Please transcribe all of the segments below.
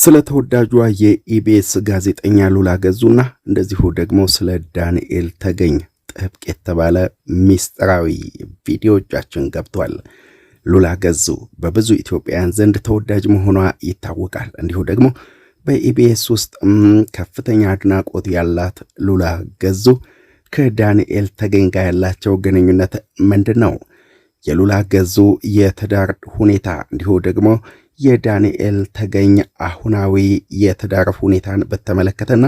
ስለ ተወዳጇ የኢቢኤስ ጋዜጠኛ ሉላ ገዙና እንደዚሁ ደግሞ ስለ ዳንኤል ተገኝ ጥብቅ የተባለ ሚስጥራዊ ቪዲዮዎቻችን ገብቷል። ሉላ ገዙ በብዙ ኢትዮጵያውያን ዘንድ ተወዳጅ መሆኗ ይታወቃል። እንዲሁ ደግሞ በኢቢኤስ ውስጥ ከፍተኛ አድናቆት ያላት ሉላ ገዙ ከዳንኤል ተገኝ ጋር ያላቸው ግንኙነት ምንድነው? የሉላ ገዙ የትዳር ሁኔታ እንዲሁ ደግሞ የዳንኤል ተገኝ አሁናዊ የትዳር ሁኔታን በተመለከተና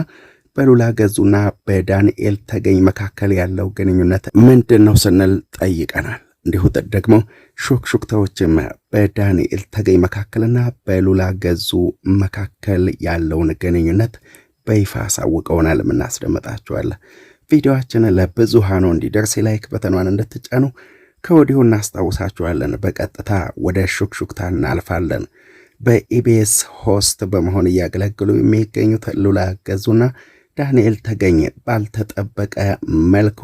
በሉላ ገዙና በዳንኤል ተገኝ መካከል ያለው ግንኙነት ምንድነው ስንል ጠይቀናል። እንዲሁ ደግሞ ሹክሹክታዎችም በዳንኤል ተገኝ መካከልና በሉላ ገዙ መካከል ያለውን ግንኙነት በይፋ አሳውቀውናል። እናስደምጣችኋለን። ቪዲዮአችንን ለብዙሃኑ እንዲደርስ ላይክ በተኗን እንድትጫኑ ከወዲሁ እናስታውሳችኋለን። በቀጥታ ወደ ሹክሹክታ እናልፋለን። በኢቢኤስ ሆስት በመሆን እያገለገሉ የሚገኙት ሉላ ገዙና ዳንኤል ተገኝ ባልተጠበቀ መልኩ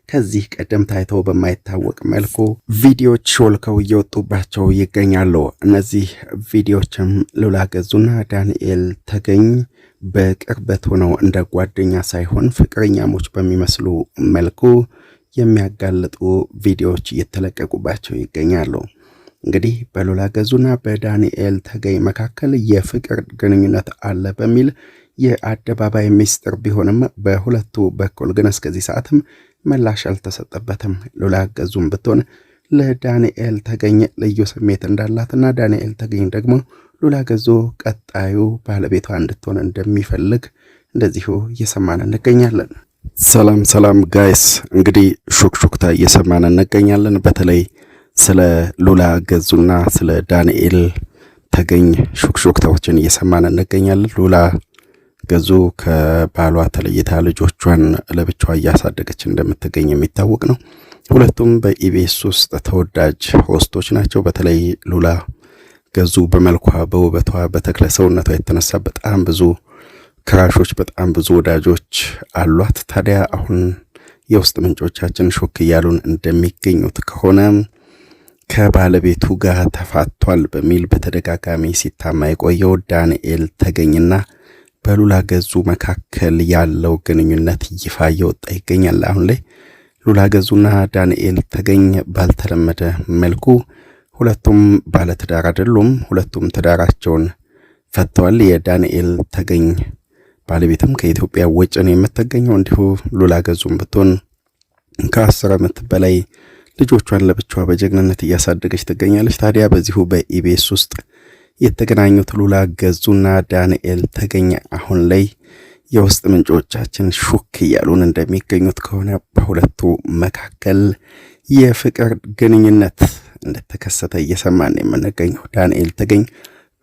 ከዚህ ቀደም ታይተው በማይታወቅ መልኩ ቪዲዮዎች ሾልከው እየወጡባቸው ይገኛሉ። እነዚህ ቪዲዮዎችም ሉላ ገዙና ዳንኤል ተገኝ በቅርበት ሆነው እንደ ጓደኛ ሳይሆን ፍቅረኛሞች በሚመስሉ መልኩ የሚያጋልጡ ቪዲዮዎች እየተለቀቁባቸው ይገኛሉ። እንግዲህ በሉላ ገዙና በዳንኤል ተገኝ መካከል የፍቅር ግንኙነት አለ በሚል የአደባባይ ሚስጥር ቢሆንም በሁለቱ በኩል ግን እስከዚህ ሰዓትም ምላሽ አልተሰጠበትም። ሉላ ገዙም ብትሆን ለዳንኤል ተገኝ ልዩ ስሜት እንዳላትና ዳንኤል ተገኝ ደግሞ ሉላ ገዙ ቀጣዩ ባለቤቷ እንድትሆን እንደሚፈልግ እንደዚሁ እየሰማን እንገኛለን። ሰላም ጋይስ፣ እንግዲህ ሹክሹክታ እየሰማን እንገኛለን። በተለይ ስለ ሉላ ገዙና ስለ ዳንኤል ተገኝ ሹክሹክታዎችን እየሰማን እንገኛለን። ሉላ ገዙ ከባሏ ተለይታ ልጆቿን ለብቻዋ እያሳደገች እንደምትገኝ የሚታወቅ ነው። ሁለቱም በኢቢኤስ ውስጥ ተወዳጅ ሆስቶች ናቸው። በተለይ ሉላ ገዙ በመልኳ በውበቷ በተክለ ሰውነቷ የተነሳ በጣም ብዙ ክራሾች በጣም ብዙ ወዳጆች አሏት። ታዲያ አሁን የውስጥ ምንጮቻችን ሾክ እያሉን እንደሚገኙት ከሆነ ከባለቤቱ ጋር ተፋቷል በሚል በተደጋጋሚ ሲታማ የቆየው ዳንኤል ተገኝና በሉላ ገዙ መካከል ያለው ግንኙነት ይፋ እየወጣ ይገኛል። አሁን ላይ ሉላ ገዙና ዳንኤል ተገኝ ባልተለመደ መልኩ ሁለቱም ባለትዳር አይደሉም። ሁለቱም ትዳራቸውን ፈተዋል። የዳንኤል ተገኝ ባለቤትም ከኢትዮጵያ ውጭ ነው የምትገኘው። እንዲሁ ሉላ ገዙም ብትሆን ከ10 ዓመት በላይ ልጆቿን ለብቻዋ በጀግንነት እያሳደገች ትገኛለች። ታዲያ በዚሁ በኢቢኤስ ውስጥ የተገናኙት ሉላ ገዙና ዳንኤል ተገኝ አሁን ላይ የውስጥ ምንጮቻችን ሹክ እያሉን እንደሚገኙት ከሆነ በሁለቱ መካከል የፍቅር ግንኙነት እንደተከሰተ እየሰማን የምንገኘው ዳንኤል ተገኝ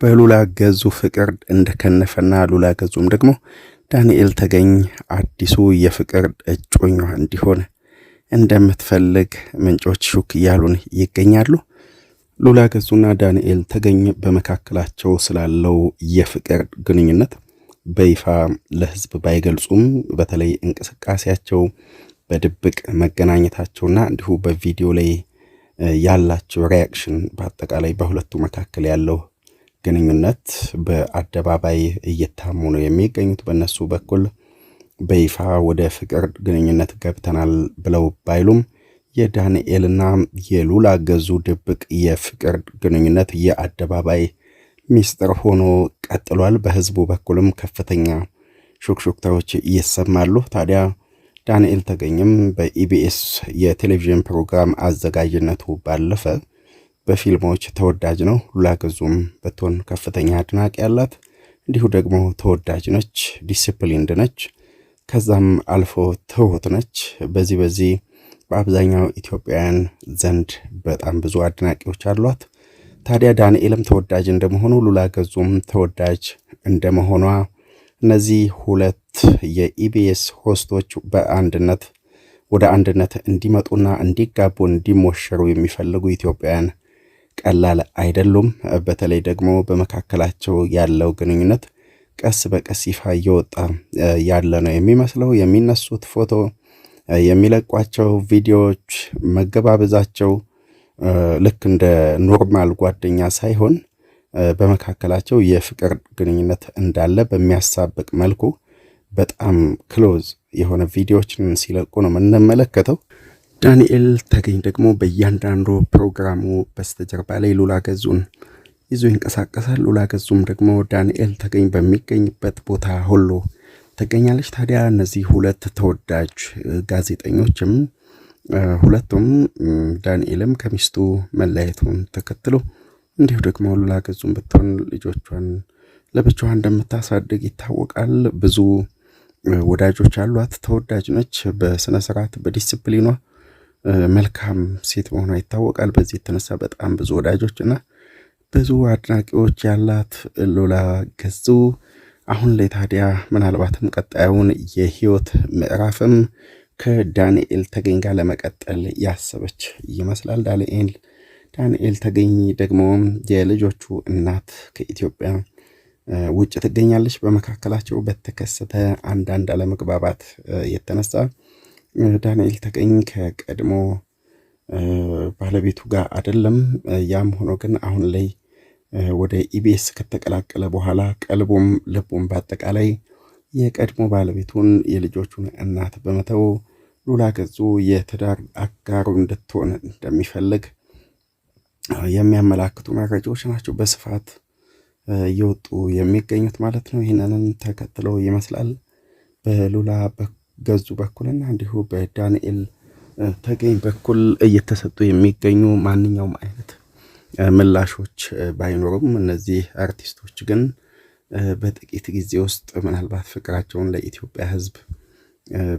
በሉላ ገዙ ፍቅር እንደከነፈና ሉላ ገዙም ደግሞ ዳንኤል ተገኝ አዲሱ የፍቅር እጮኛ እንዲሆን እንደምትፈልግ ምንጮች ሹክ እያሉን ይገኛሉ። ሉላ ገዙና ዳንኤል ተገኝ በመካከላቸው ስላለው የፍቅር ግንኙነት በይፋ ለሕዝብ ባይገልጹም በተለይ እንቅስቃሴያቸው በድብቅ መገናኘታቸውና እንዲሁ በቪዲዮ ላይ ያላቸው ሪያክሽን በአጠቃላይ በሁለቱ መካከል ያለው ግንኙነት በአደባባይ እየታሙ ነው የሚገኙት። በእነሱ በኩል በይፋ ወደ ፍቅር ግንኙነት ገብተናል ብለው ባይሉም የዳንኤልና የሉላ ገዙ ድብቅ የፍቅር ግንኙነት የአደባባይ ሚስጥር ሆኖ ቀጥሏል። በህዝቡ በኩልም ከፍተኛ ሹክሹክታዎች ይሰማሉ። ታዲያ ዳንኤል ተገኝም በኢቢኤስ የቴሌቪዥን ፕሮግራም አዘጋጅነቱ ባለፈ በፊልሞች ተወዳጅ ነው። ሉላ ገዙም በቶን ከፍተኛ አድናቂ ያላት እንዲሁ ደግሞ ተወዳጅ ነች፣ ዲሲፕሊንድ ነች፣ ከዛም አልፎ ትሁት ነች። በዚህ በአብዛኛው ኢትዮጵያውያን ዘንድ በጣም ብዙ አድናቂዎች አሏት። ታዲያ ዳንኤልም ተወዳጅ እንደመሆኑ ሉላ ገዙም ተወዳጅ እንደመሆኗ እነዚህ ሁለት የኢቢኤስ ሆስቶች በአንድነት ወደ አንድነት እንዲመጡና እንዲጋቡ እንዲሞሸሩ የሚፈልጉ ኢትዮጵያውያን ቀላል አይደሉም። በተለይ ደግሞ በመካከላቸው ያለው ግንኙነት ቀስ በቀስ ይፋ እየወጣ ያለ ነው የሚመስለው። የሚነሱት ፎቶ፣ የሚለቋቸው ቪዲዮዎች፣ መገባበዛቸው ልክ እንደ ኖርማል ጓደኛ ሳይሆን በመካከላቸው የፍቅር ግንኙነት እንዳለ በሚያሳብቅ መልኩ በጣም ክሎዝ የሆነ ቪዲዮዎችን ሲለቁ ነው የምንመለከተው። ዳንኤል ተገኝ ደግሞ በእያንዳንዱ ፕሮግራሙ በስተጀርባ ላይ ሉላ ገዙን ይዞ ይንቀሳቀሳል። ሉላ ገዙም ደግሞ ዳንኤል ተገኝ በሚገኝበት ቦታ ሁሉ ትገኛለች። ታዲያ እነዚህ ሁለት ተወዳጅ ጋዜጠኞችም ሁለቱም ዳንኤልም ከሚስቱ መለያየቱን ተከትሎ እንዲሁ ደግሞ ሉላ ገዙም ብትሆን ልጆቿን ለብቻዋ እንደምታሳድግ ይታወቃል። ብዙ ወዳጆች አሏት። ተወዳጅ ነች። በስነ ስርዓት በዲሲፕሊኗ መልካም ሴት መሆኗ ይታወቃል። በዚህ የተነሳ በጣም ብዙ ወዳጆችና ብዙ አድናቂዎች ያላት ሉላ ገዙ አሁን ላይ ታዲያ ምናልባትም ቀጣዩን የህይወት ምዕራፍም ከዳንኤል ተገኝ ጋር ለመቀጠል ያሰበች ይመስላል። ዳንኤል ተገኝ ደግሞ የልጆቹ እናት ከኢትዮጵያ ውጭ ትገኛለች። በመካከላቸው በተከሰተ አንዳንድ አለመግባባት የተነሳ ዳንኤል ተገኝ ከቀድሞ ባለቤቱ ጋር አይደለም። ያም ሆኖ ግን አሁን ላይ ወደ ኢቢኤስ ከተቀላቀለ በኋላ ቀልቡም ልቡም በአጠቃላይ የቀድሞ ባለቤቱን የልጆቹን እናት በመተው ሉላ ገዙ የትዳር አጋሩ እንድትሆን እንደሚፈልግ የሚያመላክቱ መረጃዎች ናቸው በስፋት እየወጡ የሚገኙት ማለት ነው። ይህንንም ተከትለው ይመስላል በሉላ ገዙ በኩልና እንዲሁ በዳንኤል ተገኝ በኩል እየተሰጡ የሚገኙ ማንኛውም አይነት ምላሾች ባይኖሩም እነዚህ አርቲስቶች ግን በጥቂት ጊዜ ውስጥ ምናልባት ፍቅራቸውን ለኢትዮጵያ ሕዝብ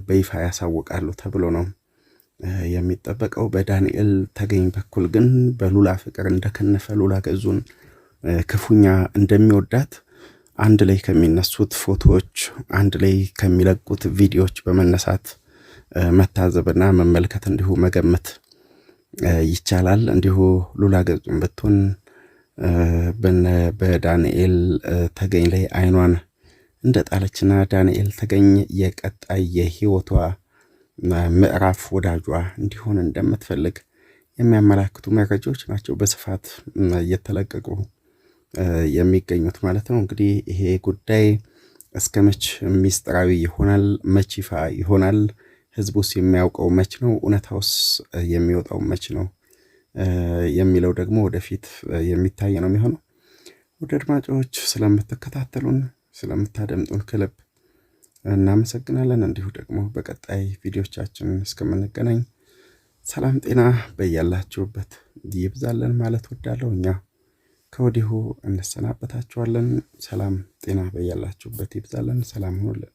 በይፋ ያሳውቃሉ ተብሎ ነው የሚጠበቀው። በዳንኤል ተገኝ በኩል ግን በሉላ ፍቅር እንደከነፈ ሉላ ገዙን ክፉኛ እንደሚወዳት አንድ ላይ ከሚነሱት ፎቶዎች አንድ ላይ ከሚለቁት ቪዲዮዎች በመነሳት መታዘብና መመልከት እንዲሁ መገመት ይቻላል። እንዲሁ ሉላ ገዙን ብትሆን በዳንኤል ተገኝ ላይ አይኗን እንደጣለችና ዳንኤል ተገኝ የቀጣይ የህይወቷ ምዕራፍ ወዳጇ እንዲሆን እንደምትፈልግ የሚያመላክቱ መረጃዎች ናቸው በስፋት እየተለቀቁ የሚገኙት ማለት ነው። እንግዲህ ይሄ ጉዳይ እስከ መች ሚስጥራዊ ይሆናል? መች ይፋ ይሆናል? ህዝቡስ የሚያውቀው መች ነው? እውነታውስ የሚወጣው መች ነው የሚለው ደግሞ ወደፊት የሚታይ ነው የሚሆነው። ወደ አድማጮች ስለምትከታተሉን ስለምታደምጡን ከልብ እናመሰግናለን። እንዲሁ ደግሞ በቀጣይ ቪዲዮቻችን እስከምንገናኝ ሰላም ጤና በያላችሁበት ይብዛለን ማለት ወዳለሁ። እኛ ከወዲሁ እንሰናበታችኋለን። ሰላም ጤና በያላችሁበት ይብዛለን። ሰላም ሁኑልን።